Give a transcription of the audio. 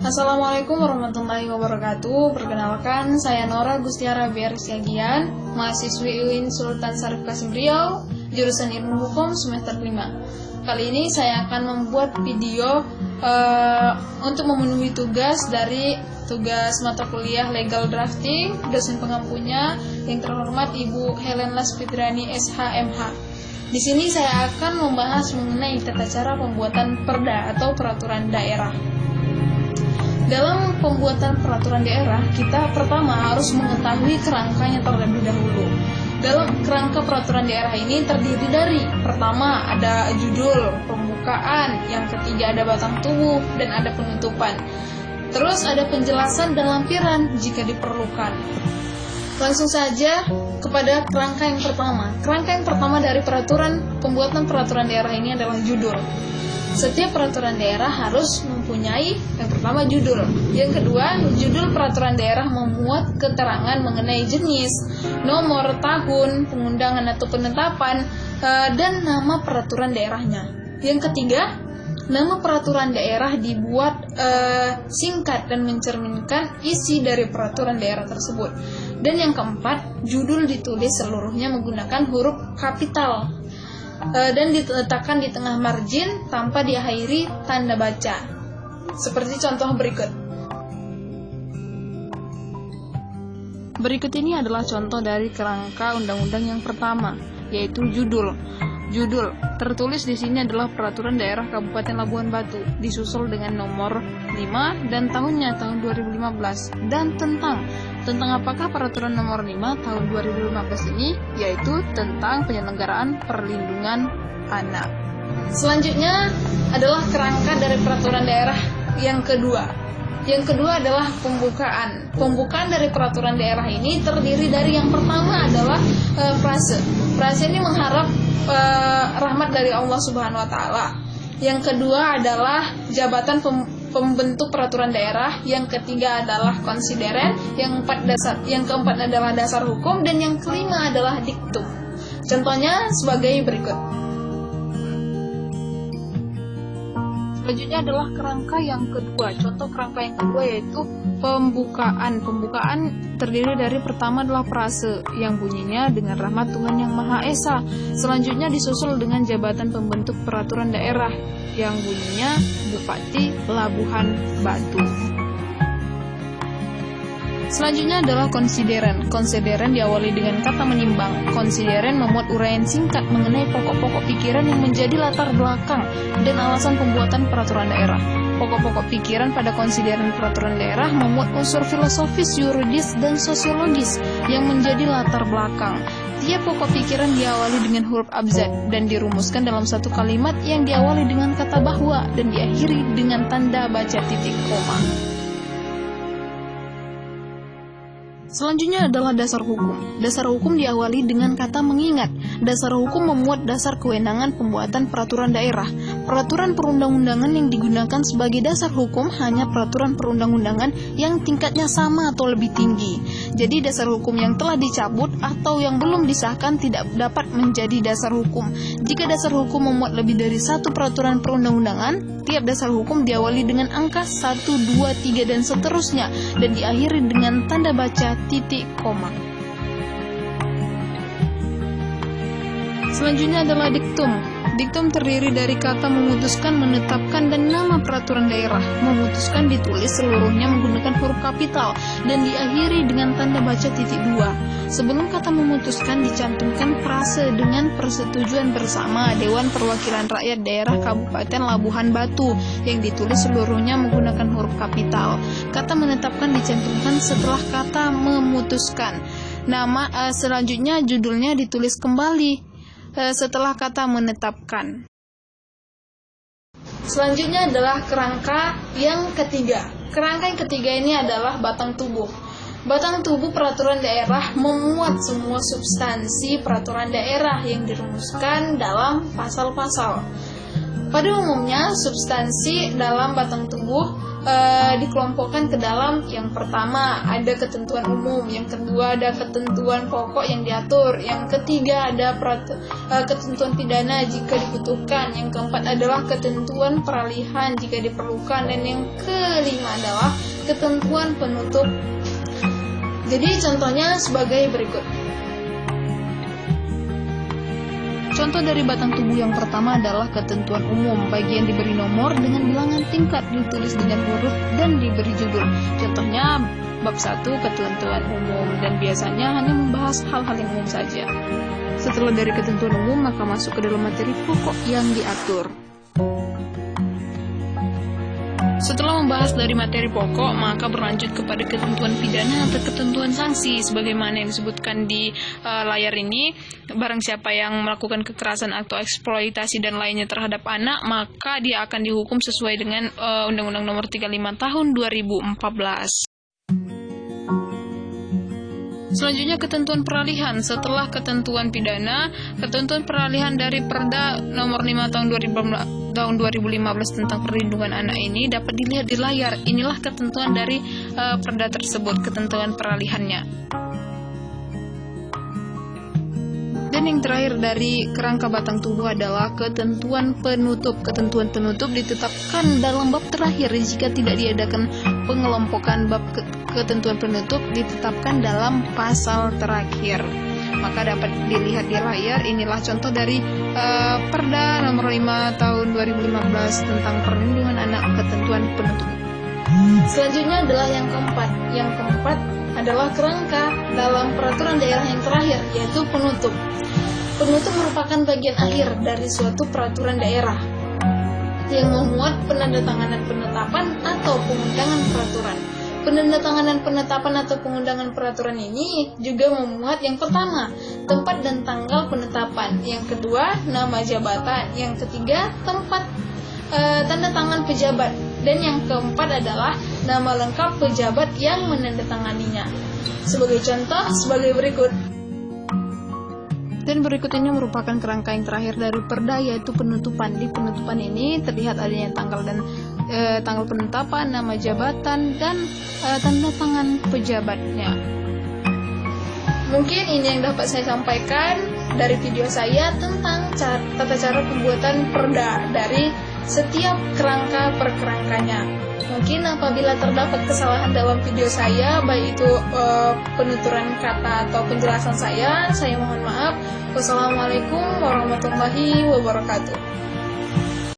Assalamualaikum warahmatullahi wabarakatuh. Perkenalkan, saya Nora Gustiara Biar Siagian, mahasiswi UIN Sultan Syarif Qasim Riau, jurusan Ilmu Hukum semester 5. Kali ini saya akan membuat video untuk memenuhi tugas mata kuliah Legal Drafting, dosen pengampunya yang terhormat Ibu Helen Laspitrani SHMH. Di sini saya akan membahas mengenai tata cara pembuatan perda atau peraturan daerah. Dalam pembuatan peraturan daerah, kita pertama harus mengetahui kerangkanya terlebih dahulu. Dalam kerangka peraturan daerah ini terdiri dari, pertama ada judul, pembukaan, yang ketiga ada batang tubuh, dan ada penutupan. Terus ada penjelasan dan lampiran jika diperlukan. Langsung saja kepada kerangka yang pertama. Kerangka yang pertama dari pembuatan peraturan daerah ini adalah judul. Setiap peraturan daerah harus mempunyai yang pertama judul. Yang kedua, judul peraturan daerah memuat keterangan mengenai jenis, nomor, tahun, pengundangan atau penetapan, dan nama peraturan daerahnya. Yang ketiga, nama peraturan daerah dibuat singkat dan mencerminkan isi dari peraturan daerah tersebut. Dan yang keempat, judul ditulis seluruhnya menggunakan huruf kapital dan diletakkan di tengah margin tanpa diakhiri tanda baca. Seperti contoh berikut. Berikut ini adalah contoh dari kerangka undang-undang yang pertama, yaitu judul. Judul tertulis di sini adalah Peraturan Daerah Kabupaten Labuhan Batu, disusul dengan nomor 5 dan tahunnya tahun 2015. Dan tentang apakah peraturan nomor 5 tahun 2015 ini, yaitu tentang penyelenggaraan perlindungan anak. Selanjutnya adalah kerangka dari peraturan daerah yang kedua. Yang kedua adalah pembukaan. Pembukaan dari peraturan daerah ini terdiri dari yang pertama adalah frase. Frase ini mengharap rahmat dari Allah Subhanahu wa taala. Yang kedua adalah jabatan pembentuk peraturan daerah, yang ketiga adalah konsideren, yang keempat adalah dasar hukum, dan yang kelima adalah diktum. Contohnya sebagai berikut. Selanjutnya adalah kerangka yang kedua. Contoh kerangka yang kedua yaitu pembukaan. Pembukaan terdiri dari pertama adalah frase yang bunyinya dengan rahmat Tuhan Yang Maha Esa. Selanjutnya disusul dengan jabatan pembentuk peraturan daerah yang bunyinya Bupati Labuhan Batu. Selanjutnya adalah konsideren. Konsideren diawali dengan kata menimbang. Konsideren memuat uraian singkat mengenai pokok-pokok pikiran yang menjadi latar belakang dan alasan pembuatan peraturan daerah. Pokok-pokok pikiran pada konsideren peraturan daerah memuat unsur filosofis, yuridis, dan sosiologis yang menjadi latar belakang. Tiap pokok pikiran diawali dengan huruf abjad dan dirumuskan dalam satu kalimat yang diawali dengan kata bahwa dan diakhiri dengan tanda baca titik koma. Selanjutnya adalah dasar hukum. Dasar hukum diawali dengan kata mengingat. Dasar hukum memuat dasar kewenangan pembuatan peraturan daerah. Peraturan perundang-undangan yang digunakan sebagai dasar hukum hanya peraturan perundang-undangan yang tingkatnya sama atau lebih tinggi. Jadi dasar hukum yang telah dicabut atau yang belum disahkan tidak dapat menjadi dasar hukum. Jika dasar hukum memuat lebih dari satu peraturan perundang-undangan, tiap dasar hukum diawali dengan angka 1, 2, 3, dan seterusnya, dan diakhiri dengan tanda baca titik koma. Selanjutnya adalah diktum. Diktum terdiri dari kata memutuskan, menetapkan, dan nama peraturan daerah. Memutuskan ditulis seluruhnya menggunakan huruf kapital dan diakhiri dengan tanda baca titik 2. Sebelum kata memutuskan dicantumkan frase dengan persetujuan bersama Dewan Perwakilan Rakyat Daerah Kabupaten Labuhan Batu yang ditulis seluruhnya menggunakan huruf kapital. Kata menetapkan dicantumkan setelah kata memutuskan. Nama selanjutnya judulnya ditulis kembali setelah kata menetapkan. Selanjutnya adalah kerangka yang ketiga. Kerangka yang ketiga ini adalah batang tubuh. Batang tubuh peraturan daerah memuat semua substansi peraturan daerah yang dirumuskan dalam pasal-pasal. Pada umumnya, substansi dalam batang tubuh dikelompokkan ke dalam yang pertama ada ketentuan umum, yang kedua ada ketentuan pokok yang diatur, yang ketiga ada ketentuan pidana jika dibutuhkan, yang keempat adalah ketentuan peralihan jika diperlukan, dan yang kelima adalah ketentuan penutup. Jadi contohnya sebagai berikut. Contoh dari batang tubuh yang pertama adalah ketentuan umum, bagian diberi nomor dengan bilangan tingkat, ditulis dengan huruf dan diberi judul. Contohnya bab 1 ketentuan umum, dan biasanya hanya membahas hal-hal yang umum saja. Setelah dari ketentuan umum, maka masuk ke dalam materi pokok yang diatur. Setelah membahas dari materi pokok, maka berlanjut kepada ketentuan pidana atau ketentuan sanksi. Sebagaimana yang disebutkan di layar ini, barang siapa yang melakukan kekerasan atau eksploitasi dan lainnya terhadap anak, maka dia akan dihukum sesuai dengan Undang-Undang Nomor 35 Tahun 2014. Selanjutnya ketentuan peralihan. Setelah ketentuan pidana, ketentuan peralihan dari Perda Nomor 5 Tahun 2015 tentang perlindungan anak ini dapat dilihat di layar. Inilah ketentuan dari Perda tersebut, ketentuan peralihannya. Dan yang terakhir dari kerangka batang tubuh adalah ketentuan penutup. Ketentuan penutup ditetapkan dalam bab terakhir jika tidak diadakan pengelompokan. Bab ketentuan penutup ditetapkan dalam pasal terakhir. Maka dapat dilihat di layar. Inilah contoh dari Perda Nomor 5 Tahun 2015 tentang perlindungan anak, ketentuan penutup. Selanjutnya adalah yang keempat. Yang keempat adalah kerangka dalam peraturan daerah yang terakhir, yaitu penutup. Penutup merupakan bagian akhir dari suatu peraturan daerah yang memuat penandatanganan penetapan atau pengundangan peraturan. Penandatanganan penetapan atau pengundangan peraturan ini juga memuat yang pertama, tempat dan tanggal penetapan, yang kedua, nama jabatan, yang ketiga, tempat tanda tangan pejabat, dan yang keempat adalah nama lengkap pejabat yang menandatanganinya. Sebagai contoh, sebagai berikut. Dan berikut ini merupakan kerangka yang terakhir dari Perda, yaitu penutupan. Di penutupan ini terlihat adanya tanggal dan tanggal penetapan, nama jabatan, dan tanda tangan pejabatnya. Mungkin ini yang dapat saya sampaikan dari video saya tentang tata cara pembuatan perda dari setiap kerangka per kerangkanya. Mungkin apabila terdapat kesalahan dalam video saya, baik itu penuturan kata atau penjelasan saya mohon maaf. Wassalamualaikum warahmatullahi wabarakatuh.